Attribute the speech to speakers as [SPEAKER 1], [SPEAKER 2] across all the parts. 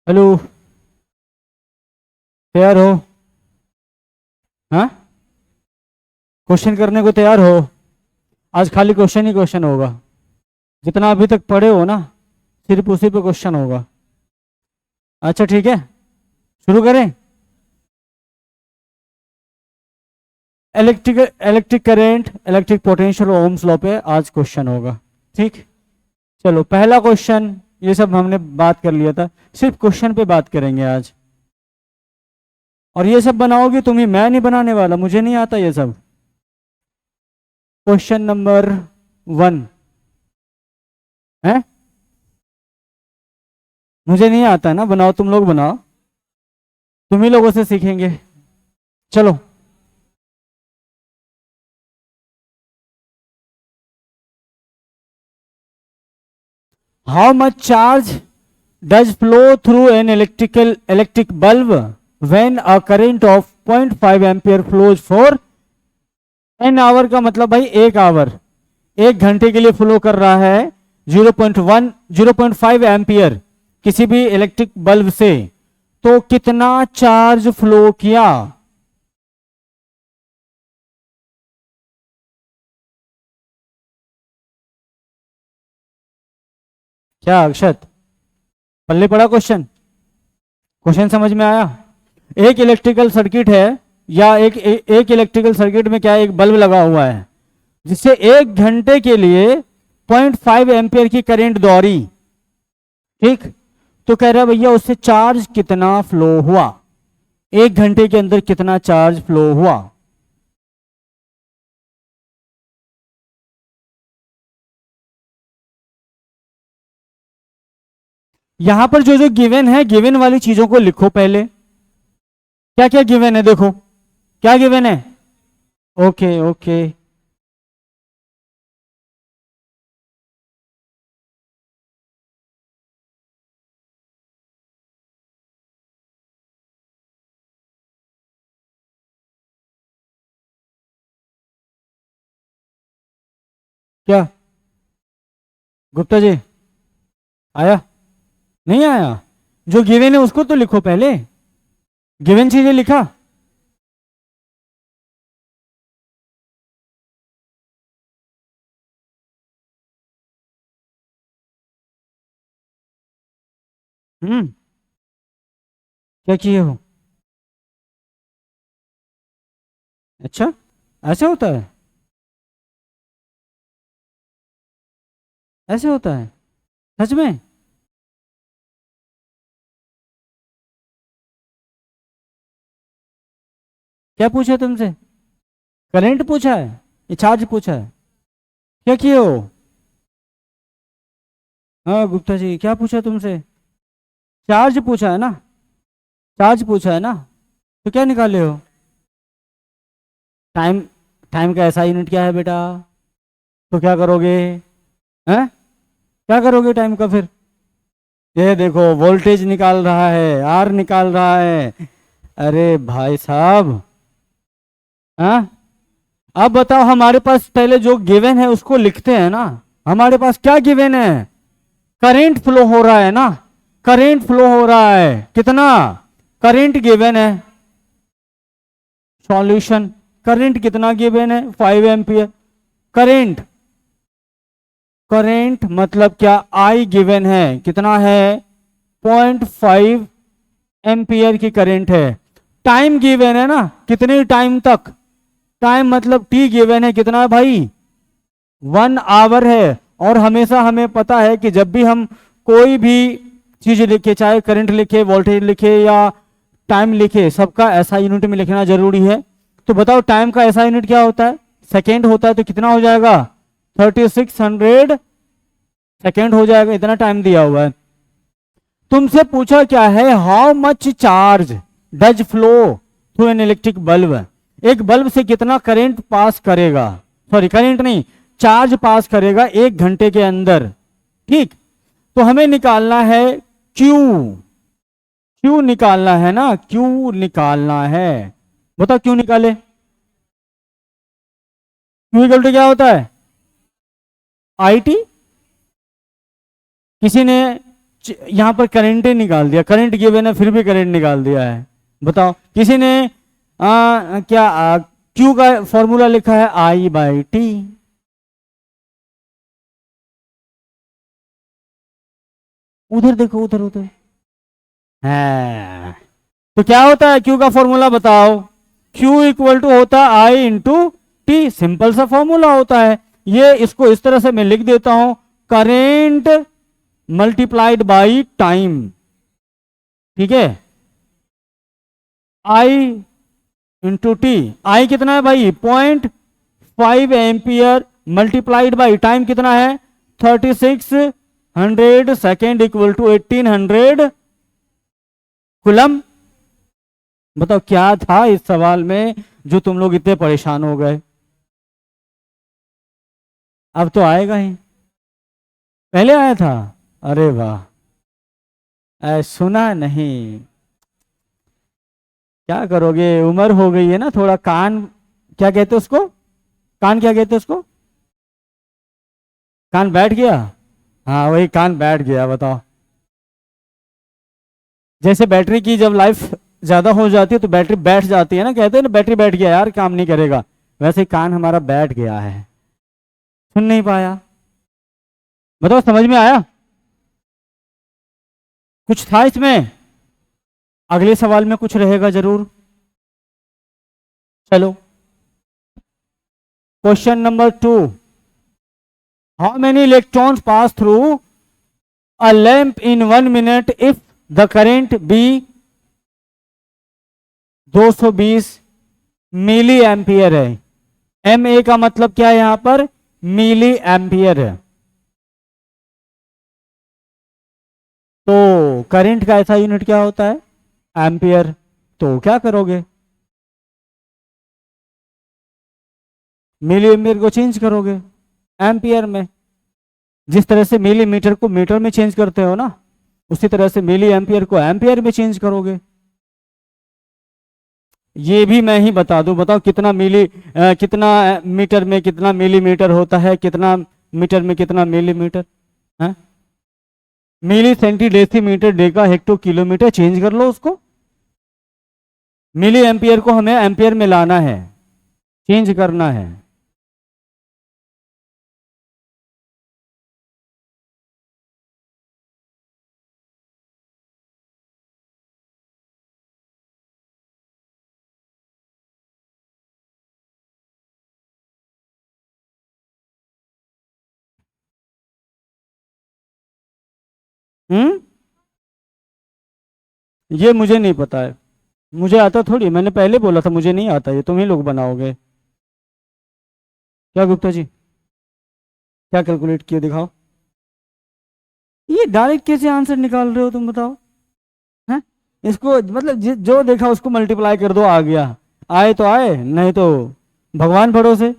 [SPEAKER 1] Hello. तैयार हो? हाँ, क्वेश्चन करने को तैयार हो? आज खाली क्वेश्चन ही क्वेश्चन होगा। जितना अभी तक पढ़े हो ना, सिर्फ उसी पे क्वेश्चन होगा। अच्छा ठीक है, शुरू करें। इलेक्ट्रिक करंट, इलेक्ट्रिक पोटेंशियल और ओम्स लॉ पे आज क्वेश्चन होगा। ठीक, चलो पहला क्वेश्चन। ये सब हमने बात कर लिया था, सिर्फ क्वेश्चन पे बात करेंगे आज। और ये सब बनाओगे तुम ही, मैं नहीं बनाने वाला, मुझे नहीं आता ये सब। क्वेश्चन नंबर 1 है। मुझे नहीं आता ना, बनाओ, तुम लोग बनाओ, तुम ही लोगों से सीखेंगे। चलो। How much charge does flow through an electric bulb when a current of 0.5 ampere flows for an hour? का मतलब भाई 1 आवर, 1 घंटे के लिए फ्लो कर रहा है 0.5 एम्पियर किसी भी इलेक्ट्रिक बल्ब से, तो कितना चार्ज फ्लो किया? क्या अक्षत, पल्ले पड़ा क्वेश्चन? क्वेश्चन समझ में आया? एक इलेक्ट्रिकल सर्किट है, या एक इलेक्ट्रिकल सर्किट में क्या है, एक बल्ब लगा हुआ है जिससे 1 घंटे के लिए 0.5 एम्पियर की करंट दौड़ी। ठीक, तो कह रहा है भैया उससे चार्ज कितना फ्लो हुआ, 1 घंटे के अंदर कितना चार्ज फ्लो हुआ? यहां पर जो जो गिवन है, गिवन वाली चीजों को लिखो पहले। क्या क्या गिवन है देखो, क्या गिवन है। Okay okay. क्या गुप्ता जी, आया? नहीं आया? जो गिवन है उसको तो लिखो पहले, गिवन चीजें लिखा। क्या किए हो? अच्छा, ऐसे होता है? ऐसे होता है सच में? क्या पूछा तुमसे? करंट पूछा है, ये चार्ज पूछा है? क्या किए हो? हाँ गुप्ता जी, क्या पूछा तुमसे? चार्ज पूछा है ना? चार्ज पूछा है ना? तो क्या निकाले हो? टाइम। टाइम का ऐसा यूनिट क्या है बेटा? तो क्या करोगे? हैं? क्या करोगे टाइम का फिर? ये देखो वोल्टेज निकाल रहा है, आर निकाल रहा है। अरे भाई साहब, हाँ, अब बताओ, हमारे पास पहले जो गिवन है उसको लिखते हैं ना। हमारे पास क्या गिवन है? करंट फ्लो हो रहा है ना, करंट फ्लो हो रहा है कितना? करंट गिवन है। सॉल्यूशन, करंट कितना गिवन है? 5 एम्पियर। करंट, करंट मतलब क्या, आई गिवन है, कितना है? 0.5 एम्पियर की करंट है। टाइम गिवन है ना, कितने टाइम तक? टाइम मतलब टी गिवन है, कितना है भाई? 1 आवर है। और हमेशा हमें पता है कि जब भी हम कोई भी चीज लिखे, चाहे करंट लिखे, वोल्टेज लिखे या टाइम लिखे, सबका ऐसा यूनिट में लिखना जरूरी है। तो बताओ टाइम का ऐसा यूनिट क्या होता है? सेकेंड होता है, तो कितना हो जाएगा? 3600 सेकेंड हो जाएगा, इतना टाइम दिया हुआ है। तुमसे पूछा क्या है, how much charge does flow through an electric bulb? एक बल्ब से कितना करंट पास करेगा, सॉरी करंट नहीं, चार्ज पास करेगा 1 घंटे के अंदर। ठीक, तो हमें निकालना है क्यू। क्यू निकालना है ना, क्यू निकालना है। बताओ क्यू निकाले? क्यू इक्वल टू क्या होता है? I T. किसी ने यहां पर करंट ही निकाल दिया, करंट गिवन है फिर भी करंट निकाल दिया है। बताओ किसी ने क्या क्यू का फॉर्मूला लिखा है I/T। उधर देखो, उधर उधर है। तो क्या होता है क्यू का फॉर्मूला बताओ? क्यू इक्वल टू होता है I इंटू टी, सिंपल सा फॉर्मूला होता है ये। इसको इस तरह से मैं लिख देता हूं, करेंट मल्टीप्लाइड बाई टाइम, ठीक है, I इंटू टी। आई कितना है भाई? 0.5 एम्पियर मल्टीप्लाइड बाई टाइम कितना है? 3600 सेकेंड इक्वल टू 1800 कूलम। बताओ क्या था इस सवाल में जो तुम लोग इतने परेशान हो गए? अब तो आएगा ही, पहले आया था। अरे वाह, सुना नहीं। क्या करोगे, उम्र हो गई है ना, थोड़ा कान, क्या कहते उसको, कान क्या कहते उसको, कान बैठ गया। हाँ वही कान बैठ गया। बताओ, जैसे बैटरी की जब लाइफ ज्यादा हो जाती है तो बैटरी बैठ जाती है ना, कहते हैं ना बैटरी बैठ गया यार काम नहीं करेगा, वैसे ही कान हमारा बैठ गया है, सुन नहीं पाया। बताओ समझ में आया? कुछ था इसमें? अगले सवाल में कुछ रहेगा जरूर। चलो question number 2, how many electrons pass through a lamp in 1 minute if the current be 220 milli ampere है। एम ए का मतलब क्या है यहां पर? मिली एम्पियर है। तो करंट का ऐसा यूनिट क्या होता है? एम्पियर। तो क्या करोगे? मिली एम्पियर को चेंज करोगे एम्पियर में, जिस तरह से मिलीमीटर को मीटर में चेंज करते हो ना, उसी तरह से मिली एम्पियर को एम्पियर में चेंज करोगे। ये भी मैं ही बता दूं, बताओ कितना कितना मीटर में कितना मिलीमीटर होता है, कितना मीटर में कितना मिलीमीटर है? Milli centi decimetre deca hecto kilometre, change कर लो उसको। मिली एम्पियर को हमें एम्पियर में लाना है, चेंज करना है। ये मुझे नहीं पता है, मुझे आता थोड़ी, मैंने पहले बोला था मुझे नहीं आता, ये तुम ही लोग बनाओगे। क्या गुप्ता जी, क्या कैलकुलेट किए दिखाओ? ये डायरेक्ट कैसे आंसर निकाल रहे हो तुम, बताओ हैं? इसको मतलब जो देखा उसको मल्टीप्लाई कर दो, आ गया। आए तो आए, नहीं तो भगवान भरोसे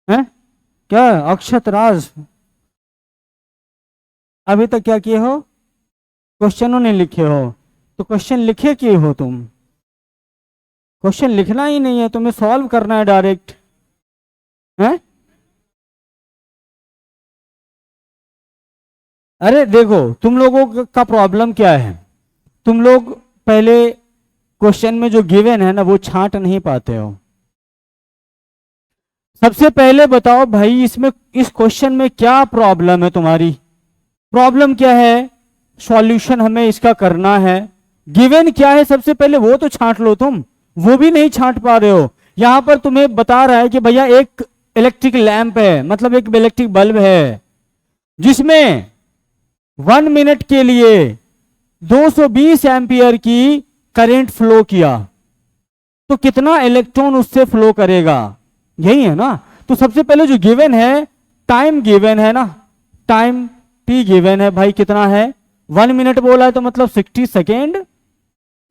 [SPEAKER 1] हैं। क्या अक्षत राज, अभी तक क्या किए हो? क्वेश्चनों नहीं लिखे हो, तो क्वेश्चन लिखे किए हो तुम? क्वेश्चन लिखना ही नहीं है, तुम्हें सॉल्व करना है डायरेक्ट, हैं? अरे देखो तुम लोगों का प्रॉब्लम क्या है, तुम लोग पहले क्वेश्चन में जो गिवन है ना वो छांट नहीं पाते हो। सबसे पहले बताओ भाई इसमें, इस क्वेश्चन में क्या प्रॉब्लम है तुम्हारी? प्रॉब्लम क्या है? सॉल्यूशन हमें इसका करना है। गिवन क्या है सबसे पहले वो तो छांट लो तुम, वो भी नहीं छांट पा रहे हो। यहां पर तुम्हें बता रहा है कि भैया एक इलेक्ट्रिक लैंप है, मतलब एक इलेक्ट्रिक बल्ब है, जिसमें 1 मिनट के लिए 220 एम्पियर की करंट फ्लो किया, तो कितना इलेक्ट्रॉन उससे फ्लो करेगा? यही है ना। तो सबसे पहले जो गिवन है, टाइम गिवन है ना, टाइम टी गिवन है भाई, कितना है? 1 मिनट बोला है तो मतलब 60 सेकेंड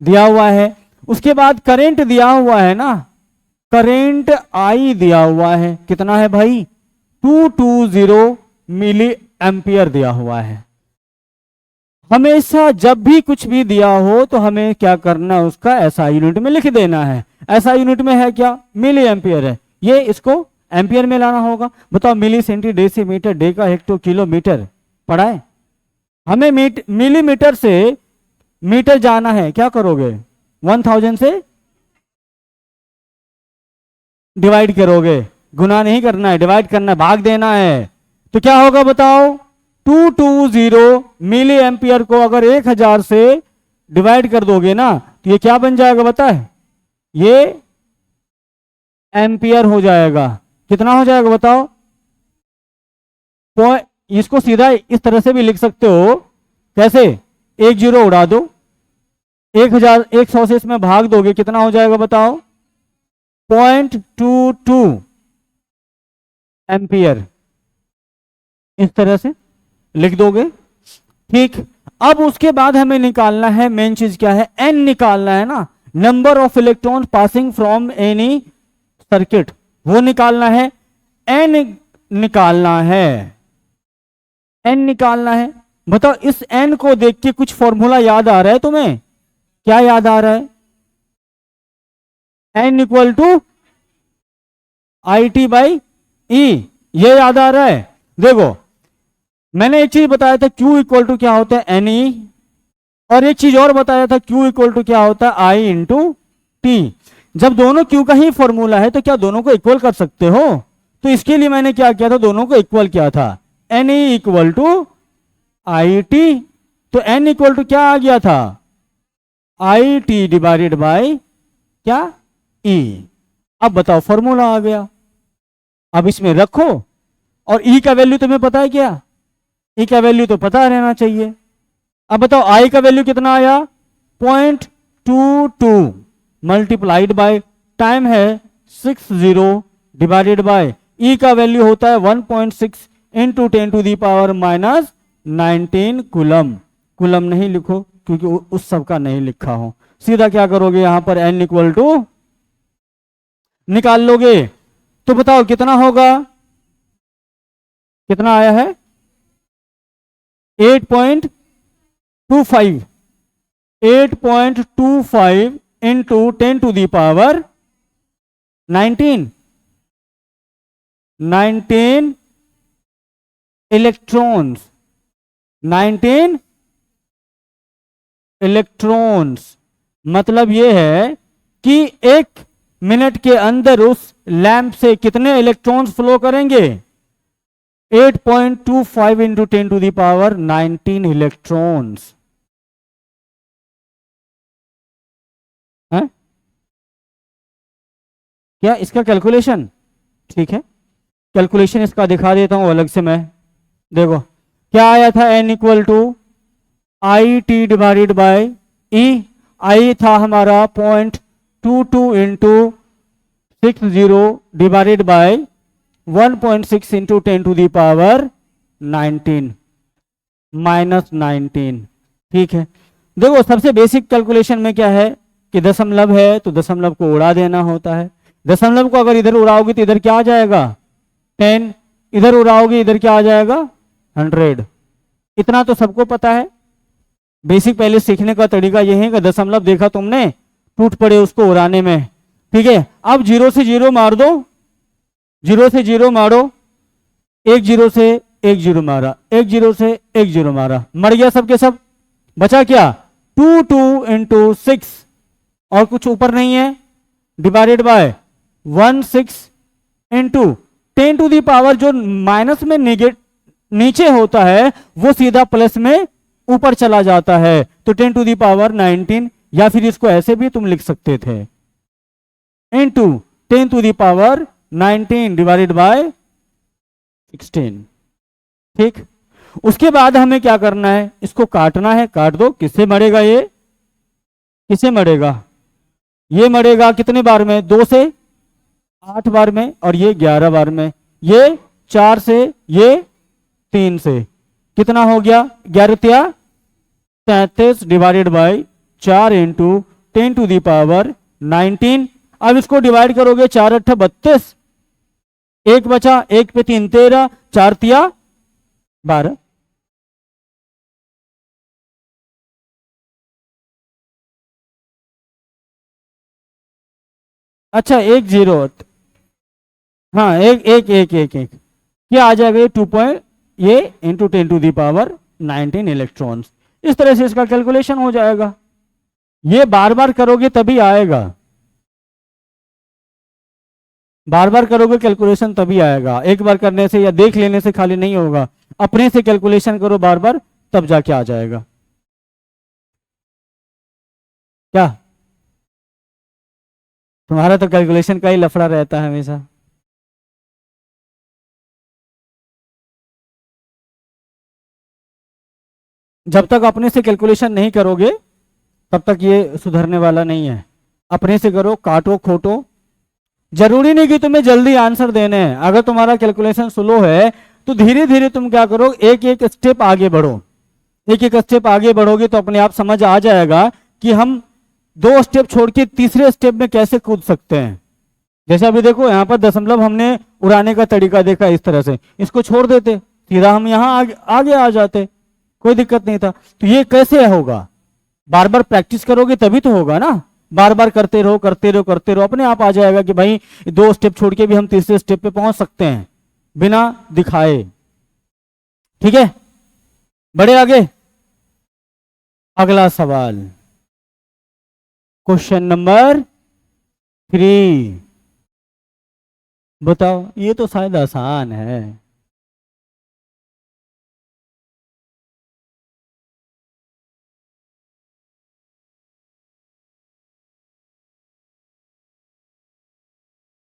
[SPEAKER 1] दिया हुआ है। उसके बाद करंट दिया हुआ है ना, करंट आई दिया हुआ है, कितना है भाई? 220 मिली एम्पियर दिया हुआ है। हमेशा जब भी कुछ भी दिया हो तो हमें क्या करना है, उसका ऐसा यूनिट में लिख देना है। ऐसा यूनिट में है क्या? मिली एम्पियर है, ये इसको एम्पियर में लाना होगा। बताओ milli centi decimetre deca hecto kilometre पढ़ा है? हमें मिलीमीटर से मीटर जाना है, क्या करोगे? 1000 से डिवाइड करोगे, गुना नहीं करना है, डिवाइड करना है, भाग देना है। तो क्या होगा बताओ? 220 मिली एम्पियर को अगर 1000 से डिवाइड कर दोगे ना तो ये क्या बन जाएगा बता है? ये एम्पियर हो जाएगा। कितना हो जाएगा बताओ? इसको सीधा इस तरह से भी लिख सकते हो। कैसे? एक जीरो उड़ा दो, 1100 से इसमें भाग दोगे, कितना हो जाएगा बताओ? 0.22 एम्पियर। इस तरह से लिख दोगे। ठीक, अब उसके बाद हमें निकालना है, मेन चीज क्या है? एन निकालना है ना, number of electron passing from any circuit, वो निकालना है। एन निकालना है, एन निकालना है। बताओ इस एन को देख के कुछ फॉर्मूला याद आ रहा है तुम्हें? क्या याद आ रहा है? N equal to I T by E, ये याद आ रहा है? देखो मैंने एक चीज बताया था, Q इक्वल टू क्या होता है? एन ई, और एक चीज और बताया था, Q इक्वल टू क्या होता है? आई इंटू टी। जब दोनों Q का ही फॉर्मूला है तो क्या दोनों को इक्वल कर सकते हो? तो इसके लिए मैंने क्या किया था? दोनों को इक्वल किया था, N E equal to I T. तो एन इक्वल टू क्या आ गया था? आई टी डिवाइडेड बाई क्या? ई। अब बताओ फॉर्मूला आ गया। अब इसमें रखो, और ई का वैल्यू तुम्हें पता है क्या? ई का वैल्यू तो पता रहना चाहिए। अब बताओ आई का वैल्यू कितना आया? 0.22 मल्टीप्लाइड बाय टाइम है 60 डिवाइडेड बाय ई का वैल्यू होता है 1.6 into 10 to the power minus 19 coulomb. Coulomb नहीं लिखो क्योंकि उस सब का नहीं लिखा हो। सीधा क्या करोगे? यहां पर एन इक्वल टू निकाल लोगे। तो बताओ कितना होगा? कितना आया है? 8.25 8.25 into 10 to the power 19 electrons. 19 electrons मतलब यह है कि 1 मिनट के अंदर उस लैंप से कितने इलेक्ट्रॉन्स फ्लो करेंगे? 8.25 into 10 to the power 19 electrons. क्या इसका कैलकुलेशन? ठीक है, कैलकुलेशन इसका दिखा देता हूं अलग से मैं। देखो क्या आया था? N equal to I T divided by E. I था हमारा 0.22 into 60 divided by 1.6 into 10 to the power 19 minus 19। ठीक है, देखो सबसे बेसिक कैलकुलेशन में क्या है कि दशमलव है तो दशमलव को उड़ा देना होता है। दशमलव को अगर इधर उड़ाओगे तो इधर क्या आ जाएगा? 10। इधर उड़ाओगे इधर क्या आ जाएगा? 100। इतना तो सबको पता है। बेसिक पहले सीखने का तरीका यह है कि दशमलव देखा तुमने, टूट पड़े उसको उड़ाने में। ठीक है, अब 0 से 0 मार दो, 0 से 0 मारो, 1 0 से 1 0 मारा, 1 0 से 1 0 मारा, मर गया सबके सब। बचा क्या? 2 इंटू 6 और कुछ ऊपर नहीं है, divided by 16 into 10 to the power, जो माइनस में नीचे होता है वो सीधा प्लस में ऊपर चला जाता है, तो 10 टू दी पावर 19, या फिर इसको ऐसे भी तुम लिख सकते थे, into 10 to the power 19 divided by 16। ठीक, उसके बाद हमें क्या करना है? इसको काटना है, काट दो। किससे मरेगा ये? किससे मरेगा? ये मरेगा कितने बार में? 2 से 8 बार में, और ये 11 बार में। ये 4 से, ये 3 से। कितना हो गया? 11 33 divided by 4 into 10 to the power 19। अब इसको डिवाइड करोगे, 4 8 32, 1 बचा, 1 पे 3 13, 4 तिया 12। अच्छा 1 0, हाँ एक एक एक एक एक क्या आ जाएगा? ये 2 पॉइंट, ये into 10 to the power 19 electrons. इस तरह से इसका कैलकुलेशन हो जाएगा। ये बार बार करोगे तभी आएगा, बार बार करोगे कैलकुलेशन तभी आएगा। एक बार करने से या देख लेने से खाली नहीं होगा, अपने से कैलकुलेशन करो बार बार, तब जाके आ जाएगा। क्या तुम्हारा तो कैलकुलेशन का ही लफड़ा रहता है हमेशा। जब तक अपने से कैलकुलेशन नहीं करोगे तब तक ये सुधरने वाला नहीं है। अपने से करो, काटो खोटो। जरूरी नहीं कि तुम्हें जल्दी आंसर देने हैं। अगर तुम्हारा कैलकुलेशन स्लो है तो धीरे धीरे तुम क्या करो, एक एक स्टेप आगे बढ़ो। एक एक स्टेप आगे बढ़ोगे तो अपने आप समझ आ जाएगा कि हम 2 स्टेप छोड़ के तीसरे स्टेप में कैसे कूद सकते हैं। जैसे अभी देखो यहाँ पर दशमलव हमने उड़ाने का तरीका देखा, इस तरह से इसको छोड़ देते, सीधा हम यहाँ आगे आ जाते, कोई दिक्कत नहीं था। तो ये कैसे होगा, बार बार प्रैक्टिस करोगे तभी तो होगा ना। बार बार करते रहो करते रहो करते रहो, अपने आप आ जाएगा कि भाई 2 स्टेप छोड़ के भी हम तीसरे स्टेप पे पहुंच सकते हैं बिना दिखाए। ठीक है, बढ़े आगे। अगला सवाल, क्वेश्चन नंबर 3। बताओ, ये तो शायद आसान है।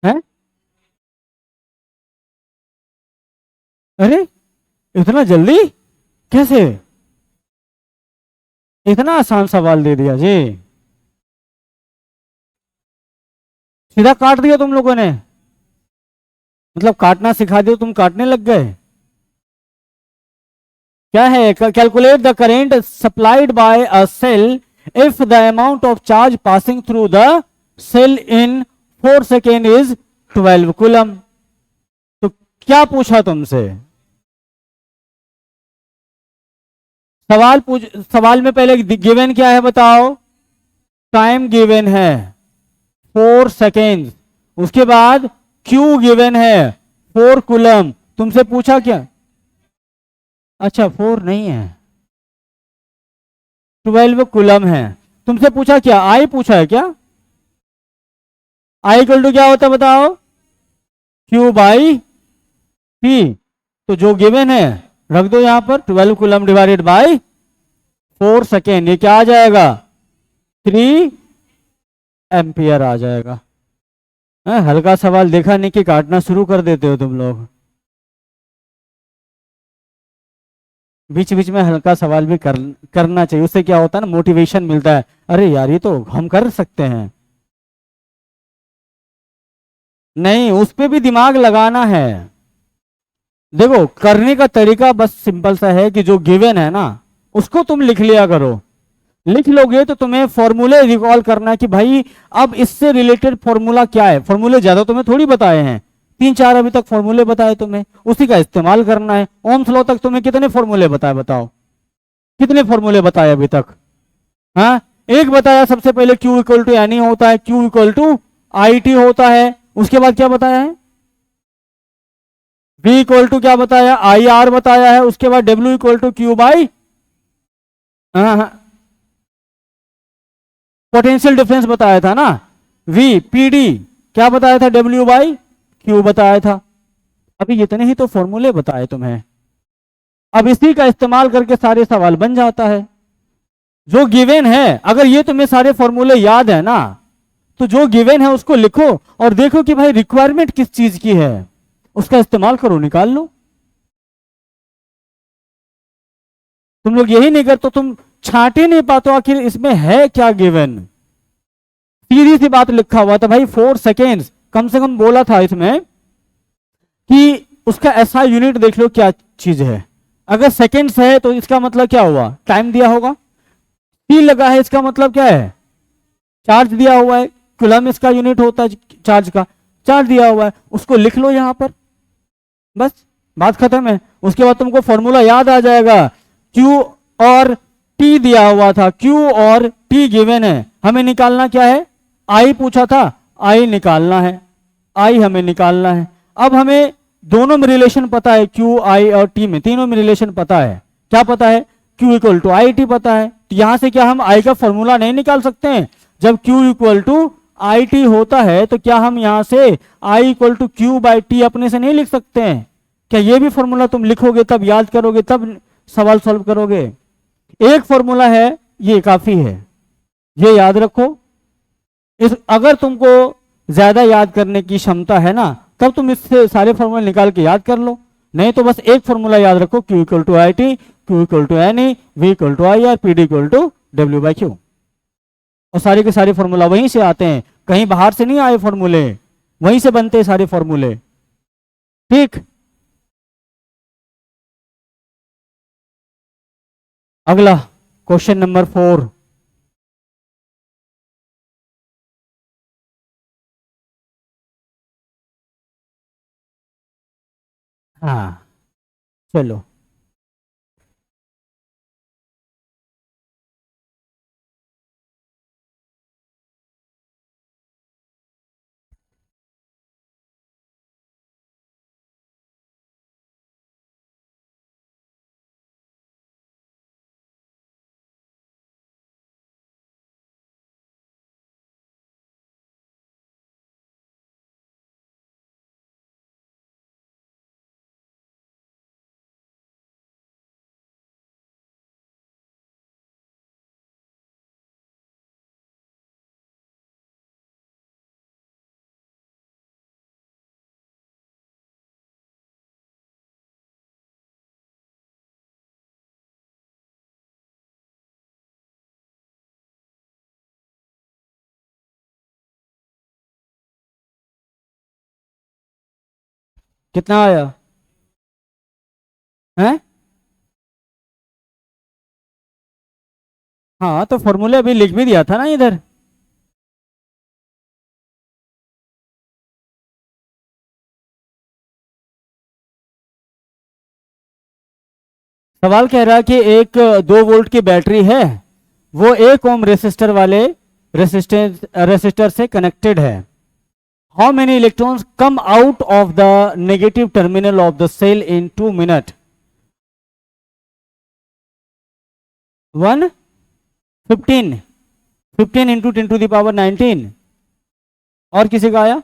[SPEAKER 1] हैं? अरे इतना जल्दी कैसे, इतना आसान सवाल दे दिया जी, सीधा काट दिया तुम लोगों ने। मतलब काटना सिखा दिया, तुम काटने लग गए। क्या है, calculate the current supplied by a cell if the amount of charge passing through the cell in 4 second is 12 coulomb. तो क्या पूछा तुमसे, सवाल में पहले गिवन क्या है बताओ, टाइम गिवन है 4 सेकेंड, उसके बाद क्यू गिवन है 4 कूलम। तुमसे पूछा क्या, अच्छा 4 नहीं है 12 कूलम है। तुमसे पूछा क्या, आई पूछा है क्या, आई इक्वल टू क्या होता है बताओ, क्यू बाई पी। तो जो गिवन है रख दो यहां पर, 12 कूलम डिवाइडेड बाय 4 सेकेंड, ये क्या आ जाएगा 3 एम्पियर आ जाएगा। हल्का सवाल देखा नहीं कि काटना शुरू कर देते हो तुम लोग। बीच बीच में हल्का सवाल भी करना चाहिए, उससे क्या होता है ना, मोटिवेशन मिलता है, अरे यार ये तो हम कर सकते हैं। नहीं, उस पे भी दिमाग लगाना है। देखो करने का तरीका बस सिंपल सा है कि जो गिवन है ना उसको तुम लिख लिया करो। लिख लोगे तो तुम्हें फॉर्मूले रिकॉल करना है कि भाई अब इससे रिलेटेड फॉर्मूला क्या है। फॉर्मूले ज्यादा तुम्हें थोड़ी बताए हैं, 3-4 अभी तक फॉर्मूले बताए तुम्हें, उसी का इस्तेमाल करना है। ओम्स लॉ तक तुम्हें कितने फॉर्मूले बताए बताओ, कितने फॉर्मूले बताए अभी तक। हाँ, एक बताया सबसे पहले Q इक्वल टू एनी होता है, Q equal to I T होता है। उसके बाद क्या बताया है, V इक्वल टू क्या बताया, आई आर बताया है। उसके बाद W equal to Q by, potential difference बताया था ना, V PD क्या बताया था, W बाई क्यू बताया था। अभी इतने ही तो फॉर्मूले बताए तुम्हें। अब इसी का इस्तेमाल करके सारे सवाल बन जाता है। जो गिवन है, अगर ये तुम्हें सारे फॉर्मूले याद है ना, तो जो गिवन है उसको लिखो और देखो कि भाई रिक्वायरमेंट किस चीज की है, उसका इस्तेमाल करो, निकाल लो। तुम लोग यही नहीं करते, तुम छाट ही नहीं पाते आखिर इसमें है क्या गिवन। सीधी सी बात लिखा हुआ था भाई 4 सेकेंड्स, कम से कम बोला था इसमें कि उसका ऐसा यूनिट देख लो क्या चीज है। अगर सेकेंड्स है तो इसका मतलब क्या हुआ, टाइम दिया होगा। टी लगा है इसका मतलब क्या है, चार्ज दिया हुआ है। कूलम इसका यूनिट होता है चार्ज का, चार्ज दिया हुआ है, उसको लिख लो यहां पर, बस बात खत्म है। उसके बाद तुमको फॉर्मूला याद आ जाएगा। Q और T दिया हुआ था, Q और T गिवन है, हमें निकालना क्या है, I पूछा था, I निकालना है, I हमें निकालना है। अब हमें दोनों में रिलेशन पता है, Q I और T में तीनों में रिलेशन पता है। क्या पता है, Q equal to I T पता है, तो यहां से क्या हम I का फॉर्मूला नहीं निकाल सकते हैं? जब Q equal to I T होता है तो क्या हम यहां से I equal to Q by T अपने से नहीं लिख सकते हैं? क्या ये भी फॉर्मूला तुम लिखोगे तब याद करोगे तब सवाल सॉल्व करोगे? एक फॉर्मूला है, ये काफी है, ये याद रखो। इस अगर तुमको ज्यादा याद करने की क्षमता है ना, तब तुम इससे सारे फॉर्मूले निकाल के याद कर लो, नहीं तो बस एक फॉर्मूला याद रखो, Q equal to I T, Q equal to N E, V equal to I R, P D equal to W by Q. और सारे के सारे फॉर्मूला वहीं से आते हैं, कहीं बाहर से नहीं आए फॉर्मूले, वहीं से बनते हैं सारे फॉर्मूले। ठीक, अगला क्वेश्चन नंबर 4। हाँ चलो, कितना आया है? हाँ तो फॉर्मूले अभी लिख भी दिया था ना इधर। सवाल कह रहा है कि एक 2 वोल्ट की बैटरी है, वो 1 ओम रेसिस्टर वाले रेसिस्टर से कनेक्टेड है। How many electrons come out of the negative terminal of the cell in 2 minute? 115, 15 into 10 to the power 19। और किसी का आया?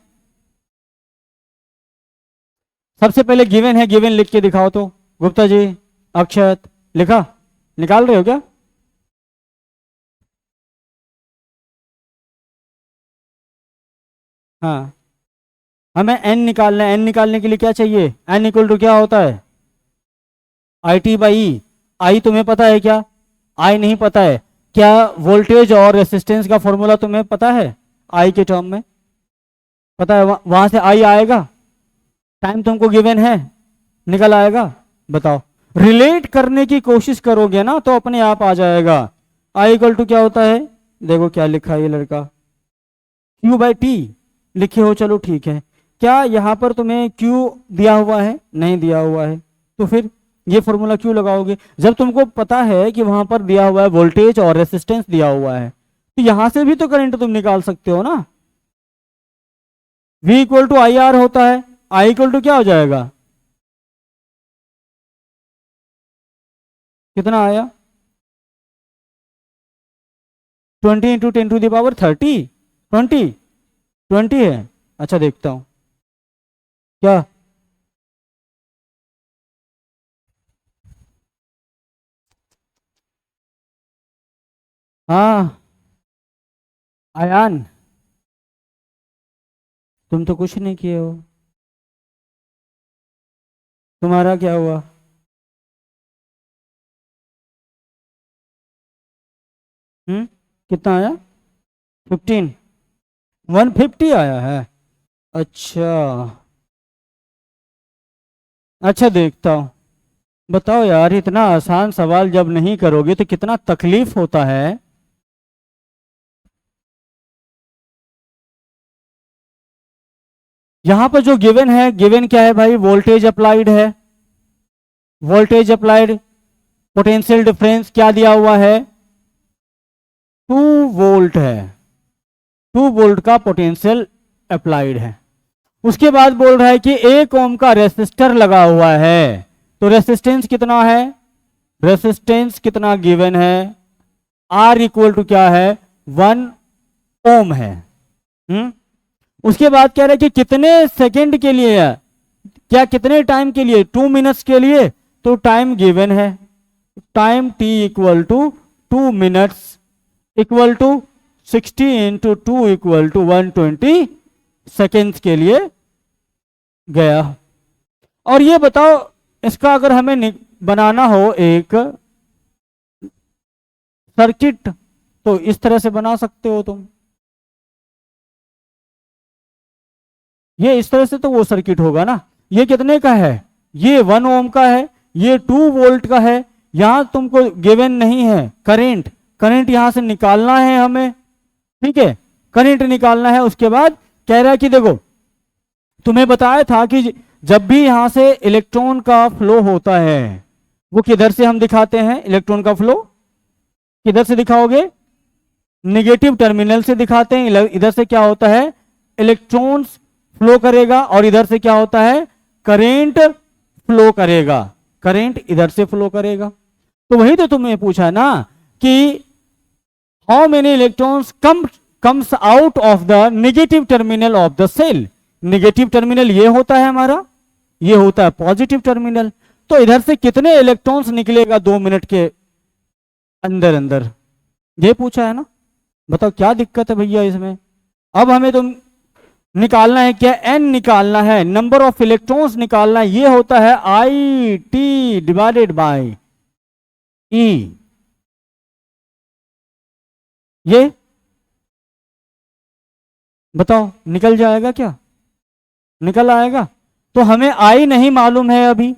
[SPEAKER 1] सबसे पहले गिवन है, गिवन लिख के दिखाओ तो। गुप्ता जी, अक्षत, लिखा? निकाल रहे हो क्या? हाँ, हमें n निकालना है। n निकालने के लिए क्या चाहिए? n इक्वल टू क्या होता है? आई टी बाई ई। आई तुम्हें पता है क्या? आई नहीं पता है क्या? वोल्टेज और रेसिस्टेंस का फॉर्मूला तुम्हें पता है? आई के टर्म में पता है, वहां से आई आएगा। टाइम तुमको गिवन है, निकल आएगा। बताओ, रिलेट करने की कोशिश करोगे ना तो अपने आप आ जाएगा। आई इक्वल टू क्या होता है? देखो क्या लिखा है ये लड़का, क्यू बाई टी लिखे हो, चलो ठीक है। क्या यहाँ पर तुम्हें क्यू दिया हुआ है? नहीं दिया हुआ है, तो फिर ये फॉर्मूला क्यों लगाओगे? जब तुमको पता है कि वहां पर दिया हुआ है वोल्टेज और रेसिस्टेंस दिया हुआ है, तो यहां से भी तो करंट तुम निकाल सकते हो ना। V equal to I R होता है, आई इक्वल टू क्या हो जाएगा? कितना आया? 20 इंटू 10 टू द पावर 30। 20 20 है, अच्छा देखता हूं क्या। हाँ आयान, तुम तो कुछ नहीं किए हो, तुम्हारा क्या हुआ? कितना आया? 15, 150 आया है। अच्छा, अच्छा देखता हूँ। बताओ यार, इतना आसान सवाल जब नहीं करोगे तो कितना तकलीफ होता है। यहां पर जो गिवन है, गिवन क्या है भाई? वोल्टेज अप्लाइड है, वोल्टेज अप्लाइड। पोटेंशियल डिफरेंस क्या दिया हुआ है? 2 वोल्ट है, 2 वोल्ट का पोटेंशियल अप्लाइड है। उसके बाद बोल रहा है कि 1 ओम का रेसिस्टर लगा हुआ है, तो रेसिस्टेंस कितना है? रेसिस्टेंस कितना गिवन है, आर इक्वल टू क्या है, 1 ओम है। उसके बाद कह रहे हैं कि कितने सेकंड के लिए है, क्या कितने टाइम के लिए, 2 मिनट्स के लिए, तो टाइम गिवन है, time T equal to 2 minutes equal to 60 into 2 equal to 120 seconds के लिए गया। और ये बताओ इसका अगर हमें बनाना हो एक सर्किट तो इस तरह से बना सकते हो तुम, ये इस तरह से तो वो सर्किट होगा ना। ये कितने का है, ये 1 ओम का है, ये 2 वोल्ट का है। यहां तुमको गिवन नहीं है करंट, करंट यहां से निकालना है हमें, ठीक है, करंट निकालना है। उसके बाद कह रहा है कि देखो तुम्हें बताया था कि जब भी यहां से इलेक्ट्रॉन का फ्लो होता है, वो किधर से हम दिखाते हैं, इलेक्ट्रॉन का फ्लो किधर से दिखाओगे, निगेटिव टर्मिनल से दिखाते हैं। इधर से क्या होता है, इलेक्ट्रॉन्स फ्लो करेगा, और इधर से क्या होता है, करेंट फ्लो करेगा, करेंट इधर से फ्लो करेगा। तो वही तो तुमने पूछा ना कि how many electrons comes out of the negative terminal of the cell. Negative terminal ये होता है हमारा, ये होता है पॉजिटिव टर्मिनल। तो इधर से कितने इलेक्ट्रॉन्स निकलेगा 2 मिनट के अंदर अंदर, ये पूछा है ना। बताओ क्या दिक्कत है भैया इसमें। अब हमें तुम निकालना है क्या, एन निकालना है, नंबर ऑफ इलेक्ट्रॉन्स निकालना है। ये होता है आई टी डिवाइडेड बाय ई, ये बताओ निकल जाएगा क्या, निकल आएगा। तो हमें आई नहीं मालूम है अभी,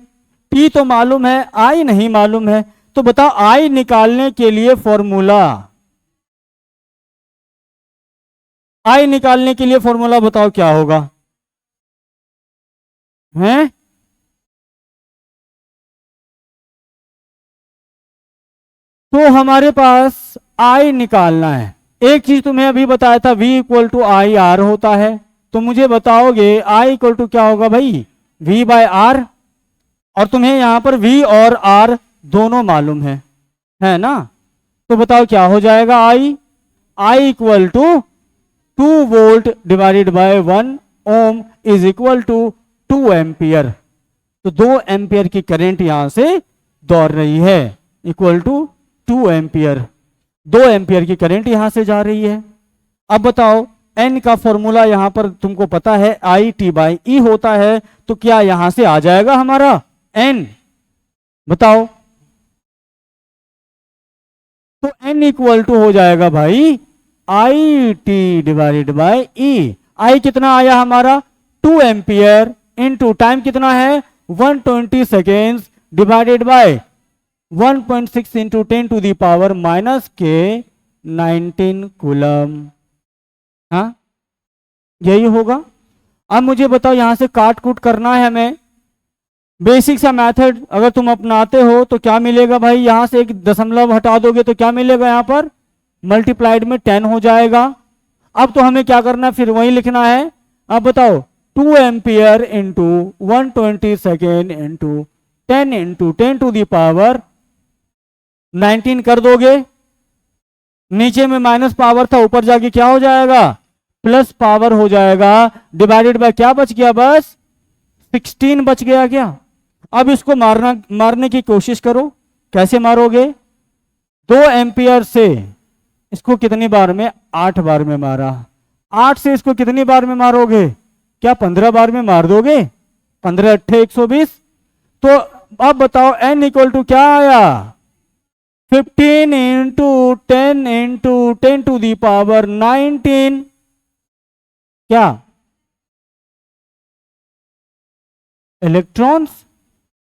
[SPEAKER 1] टी तो मालूम है, आई नहीं मालूम है। तो बताओ आई निकालने के लिए फॉर्मूला, आई निकालने के लिए फॉर्मूला बताओ क्या होगा, हैं? तो हमारे पास आई निकालना है। एक चीज तुम्हें अभी बताया था, V equal to I R होता है। तो मुझे बताओगे आई इक्वल टू क्या होगा भाई, V बाय आर। और तुम्हें यहां पर V और R दोनों मालूम है ना। तो बताओ क्या हो जाएगा, I equal to 2 volt divided by 1 ohm is equal to 2 ampere. तो 2 एम्पियर की करंट यहां से दौड़ रही है, इक्वल टू 2 एम्पियर। 2 एम्पियर की करंट यहां से जा रही है। अब बताओ एन का फॉर्मूला यहां पर तुमको पता है, आई टी बाई ई होता है। तो क्या यहां से आ जाएगा हमारा एन, बताओ। तो एन इक्वल टू हो जाएगा भाई आई टी डिवाइडेड बाय ई। आई कितना आया हमारा 2 एम्पियर, इनटू टाइम कितना है 120 seconds, divided by 1.6 into 10 to the power minus के 19 कूलम। हाँ यही होगा। अब मुझे बताओ यहां से काट कूट करना है हमें। बेसिक सा मेथड अगर तुम अपनाते हो तो क्या मिलेगा भाई, यहां से एक दशमलव हटा दोगे तो क्या मिलेगा, यहां पर मल्टीप्लाइड में 10 हो जाएगा। अब तो हमें क्या करना है, फिर वही लिखना है। अब बताओ 2 ampere into 120 second into 10 into 10 to the power 19 कर दोगे। नीचे में माइनस पावर था, ऊपर जाके क्या हो जाएगा, प्लस पावर हो जाएगा। डिवाइडेड बाय क्या बच गया, बस 16 बच गया क्या। अब इसको मारने की कोशिश करो। कैसे मारोगे, 2 एम्पियर से इसको कितनी बार में, 8 बार में मारा। 8 से इसको कितनी बार में मारोगे, क्या 15 बार में मार दोगे, 15 अट्ठे 120। तो अब बताओ एन इक्वल टू क्या आया, 15 into 10 into 10 to the power 19। क्या electrons,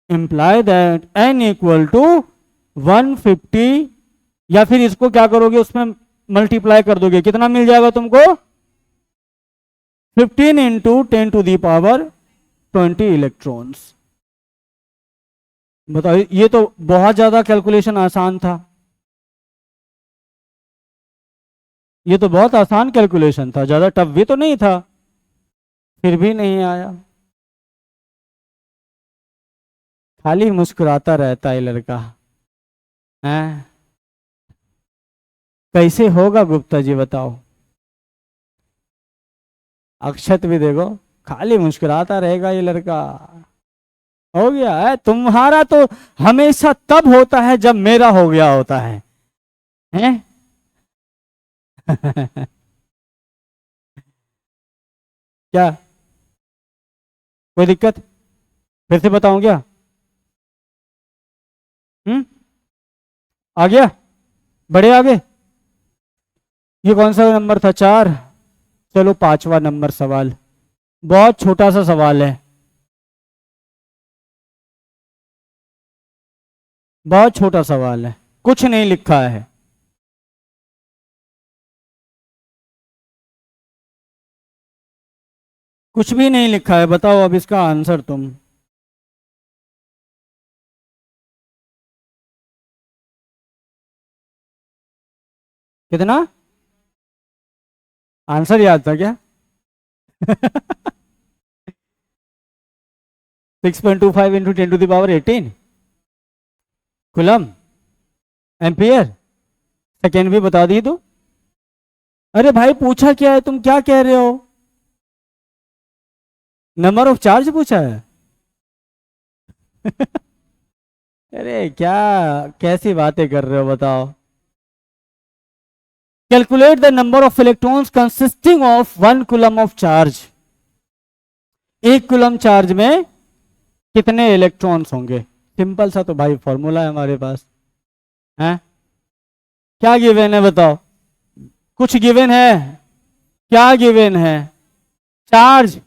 [SPEAKER 1] imply that n equal to 150, या फिर इसको क्या करोगे, उसमें मल्टीप्लाई कर दोगे, कितना मिल जाएगा तुमको 15 into 10 to the power 20 electrons. बताओ ये तो बहुत ज्यादा कैलकुलेशन आसान था, ये तो बहुत आसान कैलकुलेशन था, ज्यादा टफ भी तो नहीं था, फिर भी नहीं आया। खाली मुस्कुराता रहता है लड़का। हैं? कैसे होगा गुप्ता जी बताओ। अक्षत भी देखो, खाली मुस्कुराता रहेगा ये लड़का। हो गया है तुम्हारा तो, हमेशा तब होता है जब मेरा हो गया होता है, हैं? क्या, कोई दिक्कत? फिर से बताऊं क्या? हम्म, आ गया, बड़े आगे। ये कौन सा नंबर था, 4? चलो पांचवा नंबर सवाल, बहुत छोटा सा सवाल है, बहुत छोटा सवाल है, कुछ नहीं लिखा है। कुछ भी नहीं लिखा है, बताओ अब इसका आंसर तुम। कितना? आंसर याद था क्या? 6.25 इंटू 10⁻18 कुलम एम्पियर। सेकेंड भी बता दी तो। अरे भाई पूछा क्या है, तुम क्या कह रहे हो? नंबर ऑफ चार्ज पूछा है। अरे क्या, कैसी बातें कर रहे हो बताओ। Calculate the number of electrons consisting of 1 coulomb of charge. 1 coulomb charge में कितने इलेक्ट्रॉन्स होंगे? सिंपल सा तो भाई फॉर्मूला है हमारे पास, है? क्या गिवन है बताओ, कुछ गिवन है? क्या गिवन है? Charge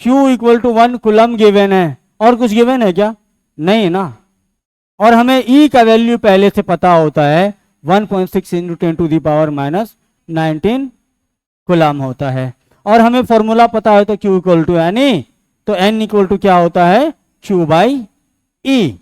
[SPEAKER 1] Q equal to 1 coulomb given है, और कुछ गिवन है क्या? नहीं ना। और हमें E का वैल्यू पहले से पता होता है, 1.6 इंटू 10⁻19 कूलम होता है। और हमें फॉर्मूला पता है तो Q equal to N E, तो N इक्वल टू क्या होता है, Q बाई E।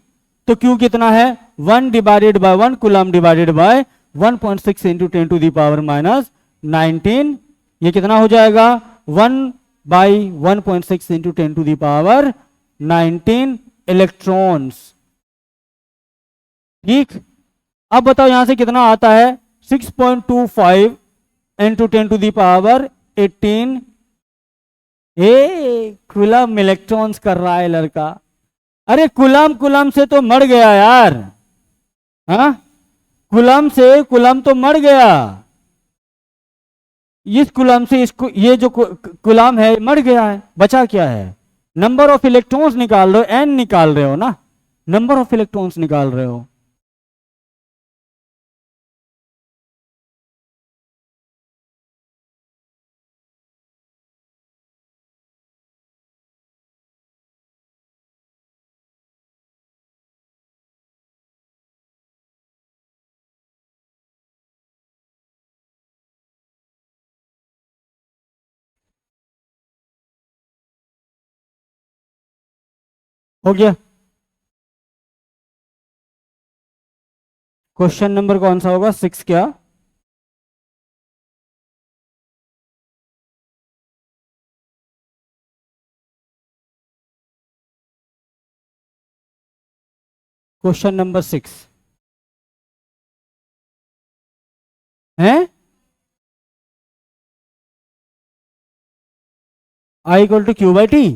[SPEAKER 1] तो Q कितना है, 1/1 कूलम डिवाइडेड बाय 1.6 इंटू 10⁻19। ये कितना हो जाएगा, 1/1.6 इंटू 10⁻19 इलेक्ट्रॉन्स। ठीक, अब बताओ यहां से कितना आता है, 6.25 इंटू 10⁻18। ए कूलम इलेक्ट्रॉन्स कर रहा है लड़का। अरे कूलम कूलम से तो मर गया यार, हाँ? कूलम से कूलम तो मर गया, इस कूलम से इसको, ये जो कूलम है मर गया है, बचा क्या है? नंबर ऑफ इलेक्ट्रॉन्स निकाल रहे हो, एन निकाल रहे हो ना, नंबर ऑफ इलेक्ट्रॉन्स निकाल रहे हो। हो गया। क्वेश्चन नंबर कौन सा होगा, 6 क्या? क्वेश्चन नंबर 6 है, I equal to Q by T,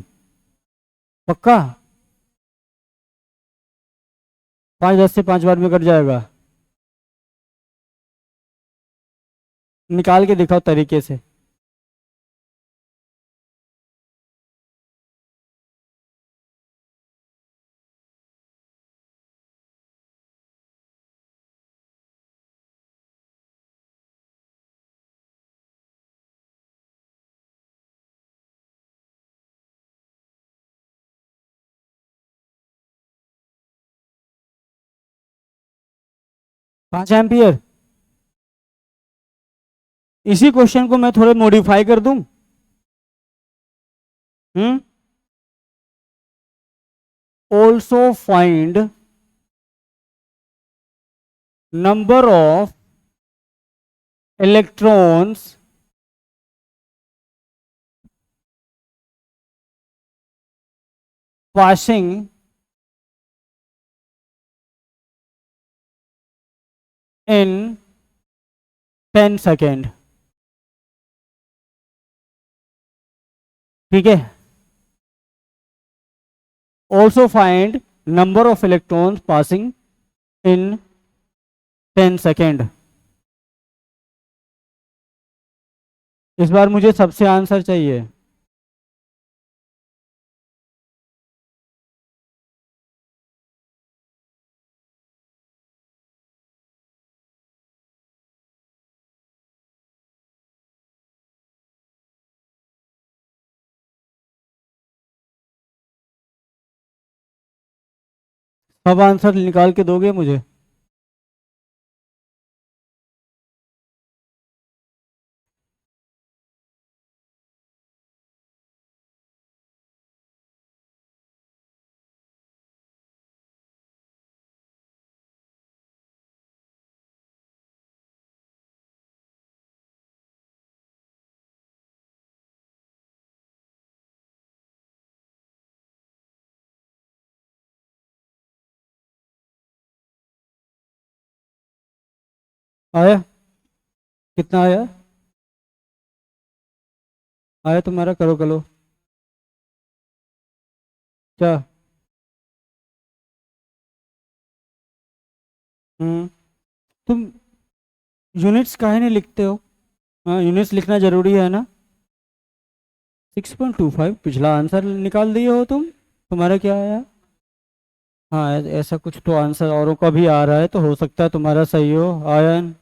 [SPEAKER 1] पक्का? 5 10 से 5 बार में कट जाएगा, निकाल के दिखाओ तरीके से। पांच एम्पियर। इसी क्वेश्चन को मैं थोड़े मॉडिफाई कर दूं। Hmm, also find number of electrons passing in 10 second. ठीक है। Also find number of electrons passing in 10 second. इस बार मुझे सबसे आंसर चाहिए। सब आंसर निकाल के दोगे मुझे? आया? कितना आया? आया तुम्हारा? करो करो। क्या? तुम यूनिट्स काहे नहीं लिखते हो? हाँ, यूनिट्स लिखना जरूरी है ना। 6.25 पिछला आंसर निकाल दिए हो तुम। तुम्हारा क्या आया? हाँ, ऐसा कुछ तो आंसर औरों का भी आ रहा है, तो हो सकता है तुम्हारा सही हो। आयन,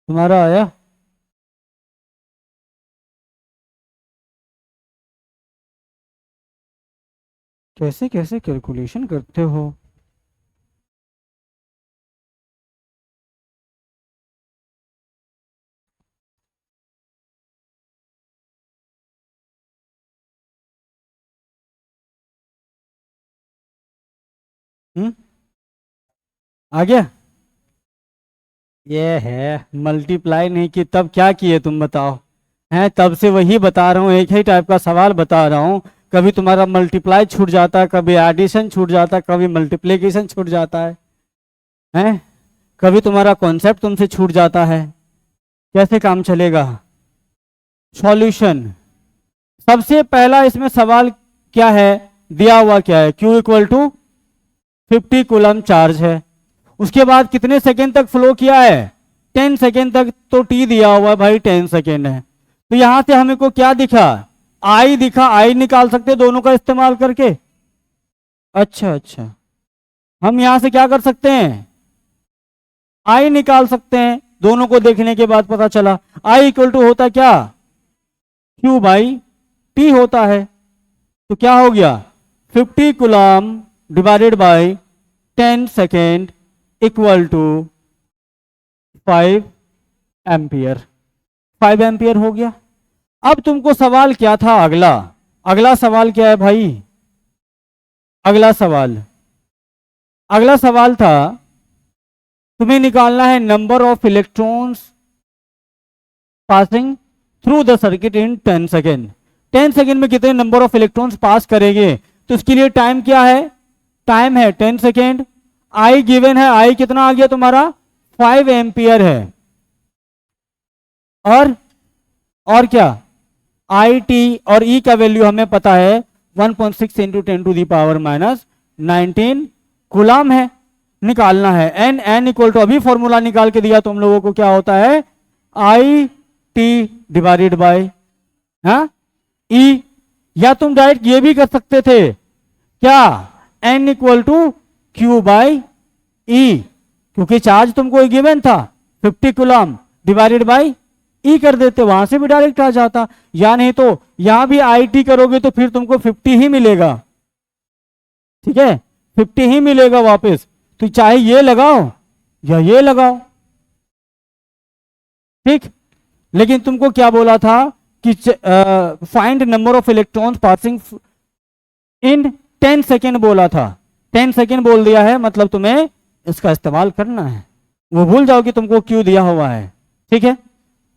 [SPEAKER 1] तुम्हारा आया? कैसे कैसे कैलकुलेशन करते हो? हम्म। आ गया? ये है मल्टीप्लाई नहीं की, तब क्या किए तुम बताओ? हैं, तब से वही बता रहा हूँ, एक ही टाइप का सवाल बता रहा हूँ। कभी तुम्हारा मल्टीप्लाई छूट जाता है, कभी एडिशन छूट जाता है, कभी मल्टीप्लिकेशन छूट जाता है। हैं, कभी तुम्हारा कॉन्सेप्ट तुमसे छूट जाता है। कैसे काम चलेगा? सॉल्यूशन। सबसे पहला इसमें सवाल क्या है? दिया हुआ क्या है? Q equal to 50 coulomb charge है। उसके बाद कितने सेकेंड तक फ्लो किया है? 10 सेकेंड तक। तो T दिया हुआ है भाई, 10 सेकेंड है। तो यहां से हमें को क्या दिखा? I दिखा। I निकाल सकते दोनों का इस्तेमाल करके। अच्छा अच्छा, हम यहां से क्या कर सकते हैं? I निकाल सकते हैं। दोनों को देखने के बाद पता चला I इक्वल टू होता क्या? Q बाई T होता है। तो क्या हो गया? 50 coulomb divided by 10 second equal to 5 ampere. 5 ampere हो गया। अब तुमको सवाल क्या था? अगला अगला सवाल क्या है भाई? अगला सवाल था, तुम्हें निकालना है number of electrons passing through the circuit in 10 second. 10 second में कितने नंबर ऑफ इलेक्ट्रॉन्स पास करेंगे? तो इसके लिए टाइम क्या है? टाइम है 10 सेकेंड। आई गिवन है। आई कितना आ गया तुम्हारा? 5 एम्पियर है। और क्या? आई टी और ई का वैल्यू हमें पता है 1.6 इंटू 10⁻⁹ कूलम है। निकालना है एन। एन इक्वल टू, अभी फॉर्मूला निकाल के दिया तुम लोगों को, क्या होता है? I T divided by E. या तुम डायरेक्ट ये भी कर सकते थे, क्या? N equal to Q by E, क्योंकि चार्ज तुमको गिवन था 50 कूलम डिवाइडेड बाई ई कर देते, वहां से भी डायरेक्ट आ जाता। या नहीं तो यहां भी आई टी करोगे तो फिर तुमको 50 ही मिलेगा। ठीक है, 50 ही मिलेगा वापस। तो चाहे ये लगाओ या ये लगाओ। ठीक। लेकिन तुमको क्या बोला था कि find number of electrons passing in 10 second बोला था। 10 सेकेंड बोल दिया है, मतलब तुम्हें इसका इस्तेमाल करना है। वो भूल जाओ कि तुमको क्यों दिया हुआ है। ठीक है,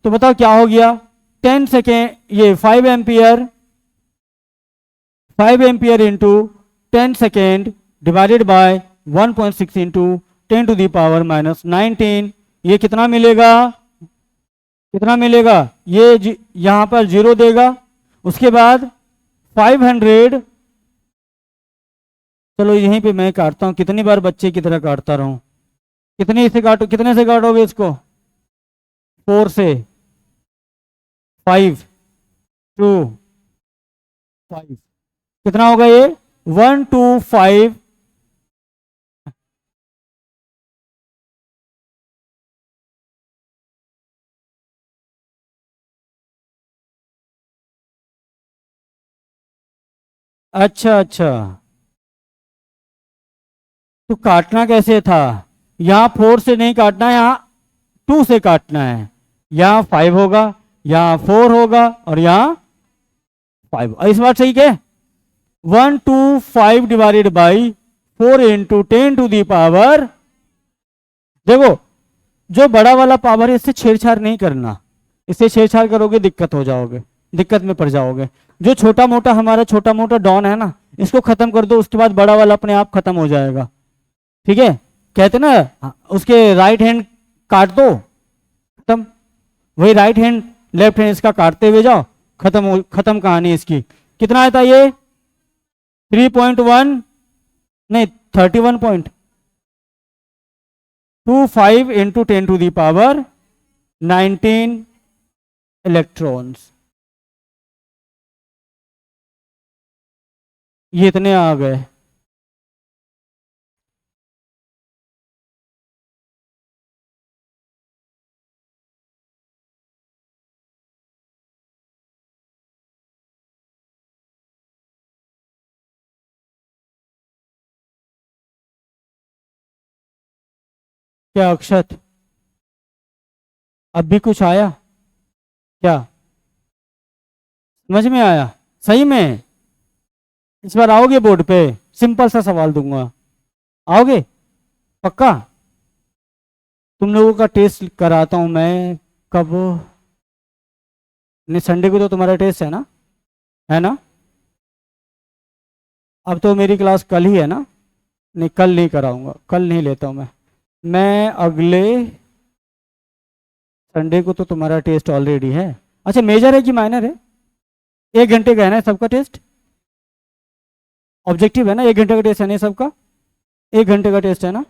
[SPEAKER 1] तो बताओ क्या हो गया? 10 सेकेंड, ये 5 ampere into 10 second divided by 1.6 into 10⁻⁻19। ये कितना मिलेगा, कितना मिलेगा, ये यहां पर 0 देगा। उसके बाद 500, चलो यहीं पे मैं काटता हूं, कितनी बार बच्चे की तरह काटता रहूं। कितने से काटो, कितने से काटोगे इसको, 4 से, 5, 2, 5, कितना होगा ये, 125। अच्छा अच्छा, तो काटना कैसे था, यहाँ 4 से नहीं काटना है, यहाँ 2 से काटना है। यहाँ 5 होगा, यहाँ 4 होगा और यहाँ 5। इस बात सही क्या, 125 डिवाइडेड बाई 4 इंटू 10⁻। देखो जो बड़ा वाला पावर है इससे छेड़छाड़ नहीं करना, इससे छेड़छाड़ करोगे दिक्कत हो जाओगे, दिक्कत में पड़ जाओगे। जो छोटा मोटा हमारा छोटा मोटा डॉन है ना, इसको खत्म कर दो, उसके बाद बड़ा वाला अपने आप खत्म हो जाएगा। ठीक है, कहते ना उसके राइट हैंड काट दो, खत्म। वही राइट हैंड लेफ्ट हैंड इसका काटते हुए जाओ, खत्म कहानी इसकी। कितना आता ये, 3.1, नहीं 31.25 इंटू 10⁻19 इलेक्ट्रॉन्स। ये इतने आ गए। क्या अक्षत, अब भी कुछ आया क्या, समझ में आया, सही में इस बार आओगे बोर्ड पे, सिंपल सा सवाल दूंगा, आओगे पक्का। तुम लोगों का टेस्ट कराता हूं मैं, कब, नहीं संडे को तो तुम्हारा टेस्ट है ना। अब तो मेरी क्लास कल ही है ना, नहीं कल नहीं कराऊंगा, कल नहीं लेता हूं मैं अगले संडे को तो तुम्हारा टेस्ट ऑलरेडी है। अच्छा मेजर है कि माइनर है, 1 घंटे का है ना सबका टेस्ट, ऑब्जेक्टिव है ना, 1 घंटे का टेस्ट है नहीं सबका, 1 घंटे का टेस्ट है ना।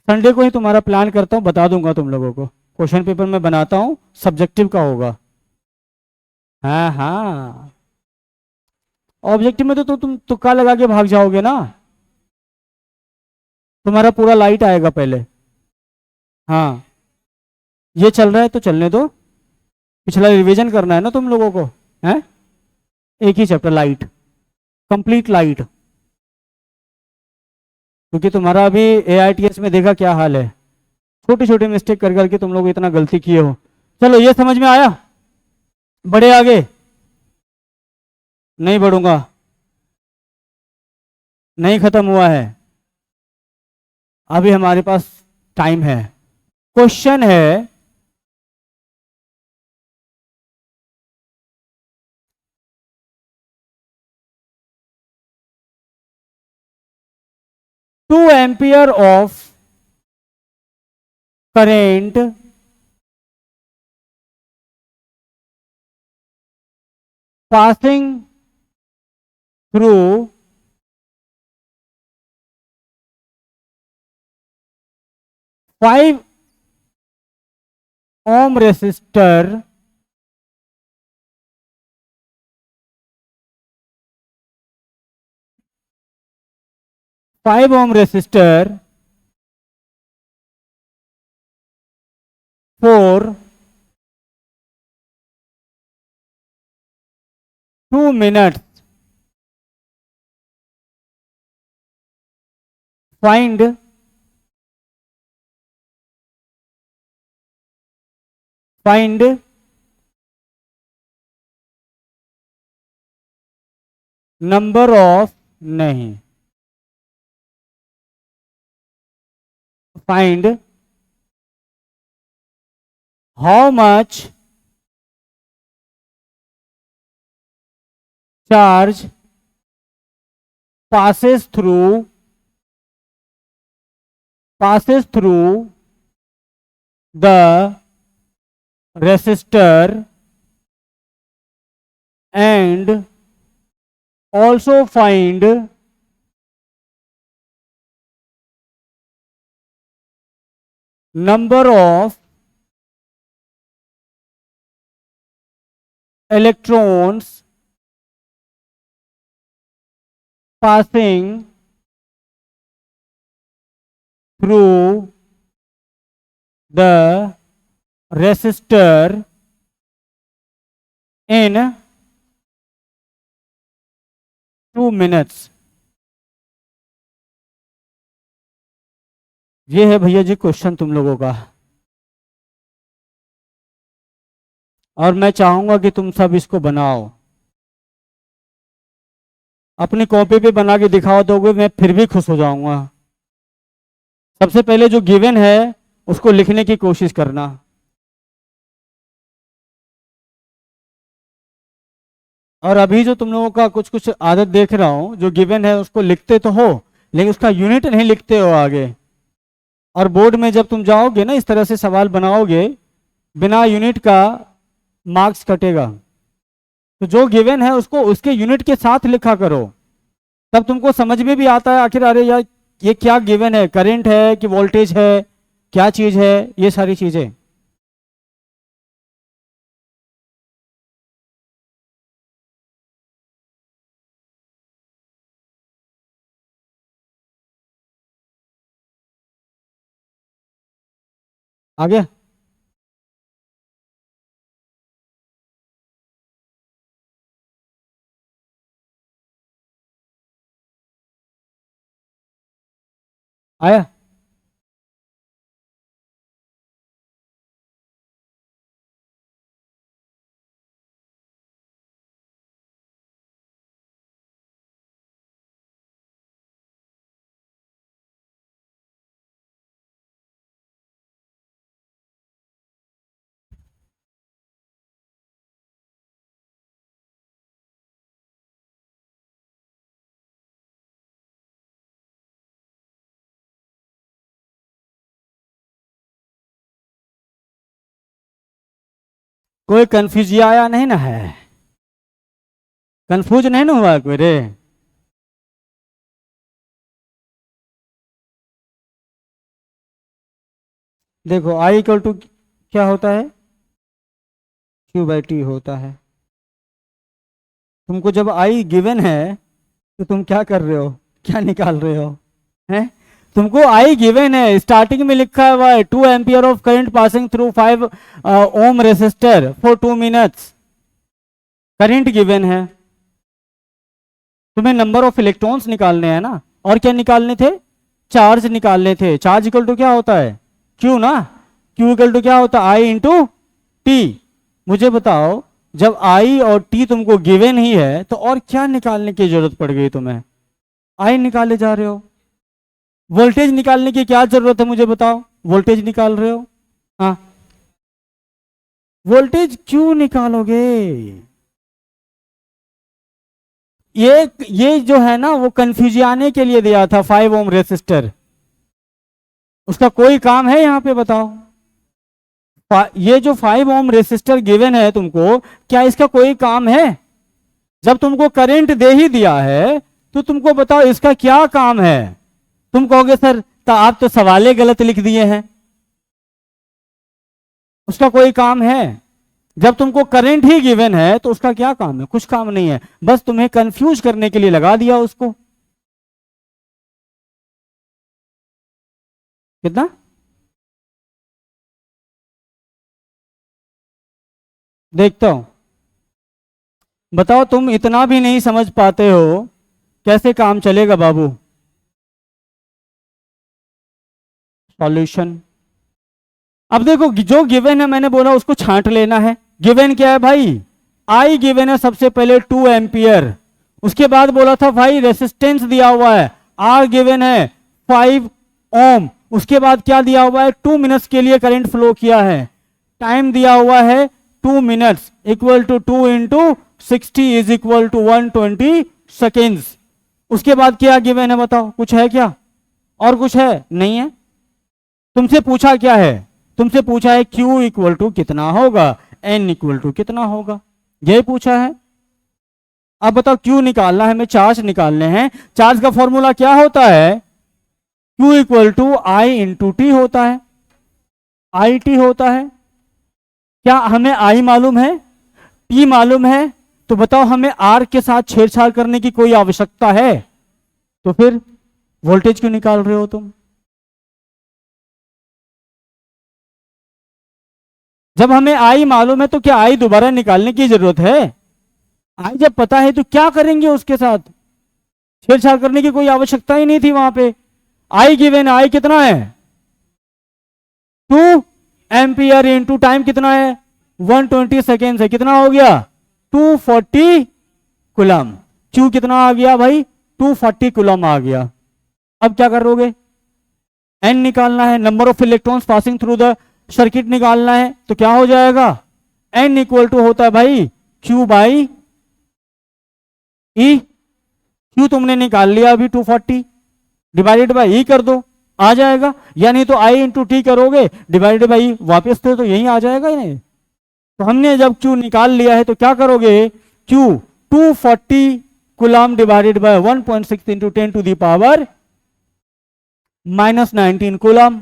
[SPEAKER 1] संडे को ही तुम्हारा प्लान करता हूँ, बता दूंगा तुम लोगों को, क्वेश्चन पेपर में बनाता हूँ, सब्जेक्टिव का होगा। हाँ हाँ, ऑब्जेक्टिव में तो तुम तुक्का लगा के भाग जाओगे ना, तुम्हारा पूरा लाइट आएगा पहले। हाँ, ये चल रहा है तो चलने दो, पिछला रिवीजन करना है ना तुम लोगों को, है एक ही चैप्टर लाइट, कंप्लीट लाइट, क्योंकि तुम्हारा अभी AITS में देखा क्या हाल है, छोटी छोटी मिस्टेक कर करके तुम लोग इतना गलती किए हो। चलो ये समझ में आया, बढ़े आगे, नहीं बढ़ूंगा, नहीं खत्म हुआ है, अभी हमारे पास टाइम है। क्वेश्चन है, two ampere of current passing through 5 ohm resistor, 5 ohm resistor for 2 minutes, find number of, नहीं, find how much charge passes through the resistor and also find number of electrons passing through the resistor in 2 minutes। ये है भैया जी question तुम लोगों का, और मैं चाहूंगा कि तुम सब इसको बनाओ, अपनी कॉपी पे बना के दिखाओ दोगे, मैं फिर भी खुश हो जाऊंगा। सबसे पहले जो गिवन है उसको लिखने की कोशिश करना। और अभी जो तुम लोगों का कुछ कुछ आदत देख रहा हूं, जो गिवन है उसको लिखते तो हो लेकिन उसका यूनिट नहीं लिखते हो आगे, और बोर्ड में जब तुम जाओगे ना इस तरह से सवाल बनाओगे बिना यूनिट का, मार्क्स कटेगा। तो जो गिवन है उसको उसके यूनिट के साथ लिखा करो, तब तुमको समझ में भी आता है आखिर अरे यार ये क्या गिवन है, करंट है कि वोल्टेज है, क्या चीज है, ये सारी चीजें। आगे आया। कोई कंफ्यूज आया नहीं ना है, कंफ्यूज नहीं ना हुआ कोई रे? देखो आई इक्वल टू क्या होता है, क्यू बाई टी होता है। तुमको जब आई गिवन है तो तुम क्या कर रहे हो, क्या निकाल रहे हो हैं? तुमको आई गिवन है, स्टार्टिंग में लिखा हुआ है 2 ampere of current passing through 5 ohm resistor for 2 minutes, current given है। तुम्हें नंबर ऑफ इलेक्ट्रॉन्स निकालने हैं ना, और क्या निकालने थे, चार्ज निकालने थे। चार्ज इक्वल टू क्या होता है, क्यू ना, क्यू इक्वल टू क्या होता है, आई इंटू टी। मुझे बताओ जब आई और टी तुमको गिवन ही है तो और क्या निकालने की जरूरत पड़ गई तुम्हें, आई निकाले जा रहे हो। वोल्टेज निकालने की क्या जरूरत है मुझे बताओ, वोल्टेज निकाल रहे हो, हाँ वोल्टेज क्यों निकालोगे? ये जो है ना वो कंफ्यूजन आने के लिए दिया था 5 ओम रेसिस्टर, उसका कोई काम है यहाँ पे बताओ? ये जो 5 ओम रेसिस्टर गिवन है तुमको, क्या इसका कोई काम है? जब तुमको करंट दे ही दिया है तो तुमको बताओ इसका क्या काम है? तुम कहोगे सर तो आप तो सवाले गलत लिख दिए हैं, उसका कोई काम है? जब तुमको करंट ही गिवन है तो उसका क्या काम है, कुछ काम नहीं है, बस तुम्हें कंफ्यूज करने के लिए लगा दिया उसको। कितना देखता हूं, बताओ तुम इतना भी नहीं समझ पाते हो, कैसे काम चलेगा बाबू? सॉल्यूशन, अब देखो जो गिवन है मैंने बोला उसको छांट लेना है। गिवन क्या है भाई, आई गिवन है सबसे पहले 2 एम्पियर, उसके बाद बोला था भाई रेसिस्टेंस दिया हुआ है, आर गिवन है 5 ओम, उसके बाद क्या दिया हुआ है, 2 मिनट्स के लिए करंट फ्लो किया है, टाइम दिया हुआ है 2 minutes equal to 2 into 60 is equal to 120 seconds. उसके बाद क्या गिवन है बताओ, कुछ है क्या? और कुछ है? नहीं है। तुमसे पूछा क्या है? तुमसे पूछा है Q इक्वल टू कितना होगा, N इक्वल टू कितना होगा, यही पूछा है। अब बताओ Q निकालना है, हमें चार्ज निकालने हैं। चार्ज का फॉर्मूला क्या होता है? Q equal to I into T होता है, आई टी होता है। क्या हमें आई मालूम है, टी मालूम है? तो बताओ हमें आर के साथ छेड़छाड़ करने की कोई आवश्यकता है? तो फिर वोल्टेज क्यों निकाल रहे हो तुम? जब हमें आई मालूम है तो क्या आई दोबारा निकालने की जरूरत है? आई जब पता है तो क्या करेंगे उसके साथ? छेड़छाड़ करने की कोई आवश्यकता ही नहीं थी वहां पे। आई गिवन, आई कितना है? 2 एम्पियर इंटू टाइम कितना है? 120 सेकेंड है, कितना हो गया? 240 कुलम। क्यू कितना आ गया भाई? 240 कुलम आ गया। अब क्या करोगे? एन निकालना है, number of electrons passing through the circuit निकालना है। तो क्या हो जाएगा? एन इक्वल टू होता है भाई क्यू बाई ई। क्यू तुमने निकाल लिया अभी 240, डिवाइडेड बाई ई कर दो, आ जाएगा। या नहीं तो आई इंटू टी करोगे डिवाइडेड बाई, वापस तो यही आ जाएगा ही नहीं। तो हमने जब क्यू निकाल लिया है तो क्या करोगे? Q 240 coulomb divided by 1.6 into 10 to the power -19 coulomb.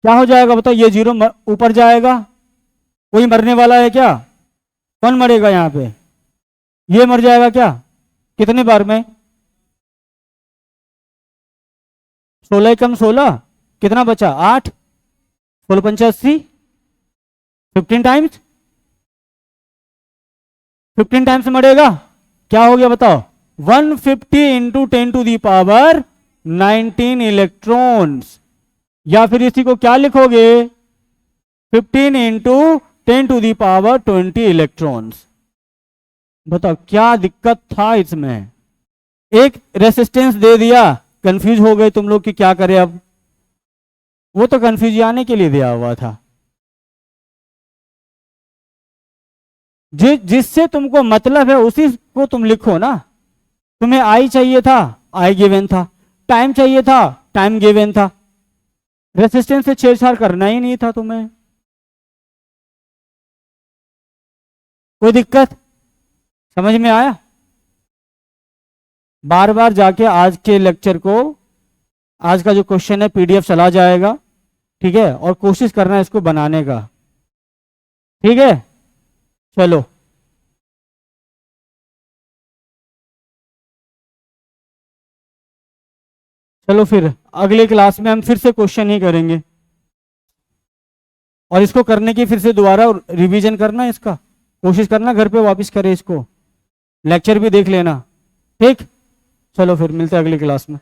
[SPEAKER 1] क्या हो जाएगा बताओ? ये जीरो ऊपर जाएगा। कोई मरने वाला है क्या? कौन मरेगा यहां पे? ये मर जाएगा क्या? कितने बार में? 16 कम 16 कितना बचा? 8। 16 पंचा 80, 15 टाइम्स, 15 टाइम्स मरेगा। क्या हो गया बताओ? 150 into 10 to the power 19 electrons. या फिर इसी को क्या लिखोगे? 15 into 10 to the power 20 electrons. बताओ क्या दिक्कत था इसमें? एक रेसिस्टेंस दे दिया, कंफ्यूज हो गए तुम लोग कि क्या करें अब। वो तो कंफ्यूज आने के लिए दिया हुआ था। जिससे तुमको मतलब है उसी को तुम लिखो ना। तुम्हें आई चाहिए था, आई गिवन था। टाइम चाहिए था, टाइम गिवन था। रेसिस्टेंस से छेड़छाड़ करना ही नहीं था तुम्हें। कोई दिक्कत? समझ में आया? बार बार जाके आज के लेक्चर को, आज का जो क्वेश्चन है पीडीएफ चला जाएगा, ठीक है? और कोशिश करना इसको बनाने का, ठीक है? चलो चलो फिर अगले क्लास में हम फिर से क्वेश्चन ही करेंगे, और इसको करने की फिर से दोबारा रिवीजन करना, इसका कोशिश करना घर पे वापस करे, इसको लेक्चर भी देख लेना, ठीक? चलो फिर मिलते हैं अगली क्लास में।